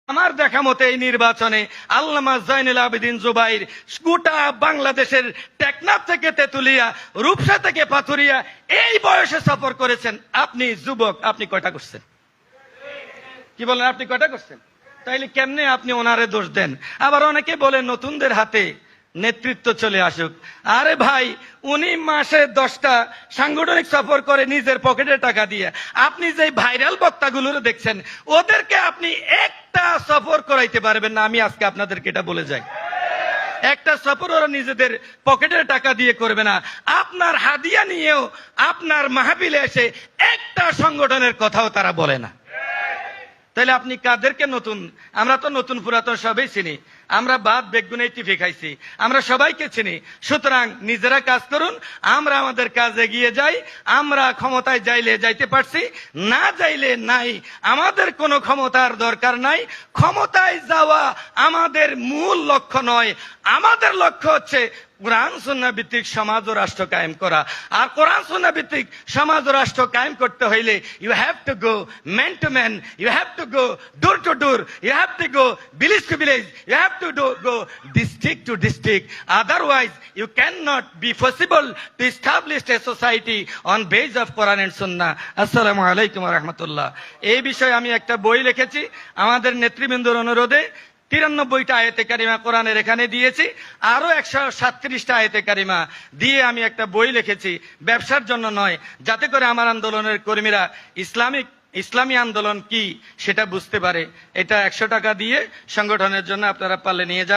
আমার দেখা মতে এই নির্বাচনে আল্লামা জয়নুল আবেদিন জুবাইর গোটা বাংলাদেশের টেকনাফ থেকে তেতুলিয়া, রূপসা থেকে পাথুরিয়া এই বয়সে সফর করেছেন। আপনি যুবক, আপনি কয়টা করছেন? কি বলেন, আপনি কয়টা করছেন? তাইলে কেমনে আপনি ওনারে দোষ দেন? আবার অনেকে বলে নতুনদের হাতে নেতৃত্ব চলে আসুক। আরে ভাই, উনি মাসে 10টা সাংগঠনিক সফর করে নিজের পকেটের টাকা দিয়ে। আপনি যে ভাইরাল বক্তাগুলো দেখছেন, ওদেরকে আপনি একটা সফর করাইতে পারবেন না। আমি আজকে আপনাদেরকে এটা বলে যাই, একটা সফর ওরা নিজেদের পকেটের টাকা দিয়ে করবে না। আপনার হাদিয়া নিয়েও আপনার মাহফিলে এসে একটা সংগঠনের কথাও তারা বলে না। তাহলে আপনি কাদেরকে নতুন? আমরা তো নতুন পুরাতন সবাই চিনি। আমরা বাদ বেগুনে টিফে খাইছি, আমরা সবাইকে চিনি। সুতরাং নিজেরা কাজ করুন, আমরা আমাদের কাজ এগিয়ে যাই। আমরা ক্ষমতায় যাইলে যাইতে পারছি, না যাইলে নাই। আমাদের কোনো ক্ষমতার দরকার নাই। ক্ষমতায় যাওয়া আমাদের মূল লক্ষ্য নয়। আমাদের লক্ষ্য হচ্ছে কোরআন সুন্নাহ ভিত্তিক সমাজ ও রাষ্ট্র কায়েম করা। আর কোরআন সুন্নাহ ভিত্তিক সমাজ ও রাষ্ট্র কায়েম করতে হইলে you have to go man to man, you have to go door to door, you have to go village to village, you have to go district to district. Otherwise you cannot be possible to establish a society on base of Quran and Sunnah. Assalamu alaikum wa rahmatullah. এই বিষয়ে আমি একটা বই লিখেছি আমাদের নেতৃবৃন্দর অনুরোধে। 93টা আয়াতে কারিমা কোরআনের এখানে দিয়েছি, আরো 137টা আয়াতে কারিমা দিয়ে আমি একটা বই লিখেছি, ব্যবসার জন্য নয়, যাতে করে আমার আন্দোলনের কর্মীরা ইসলামী আন্দোলন কি সেটা বুঝতে পারে। এটা 100 টাকা দিয়ে সংগঠনের জন্য আপনারা পারলে নিয়ে যাবেন।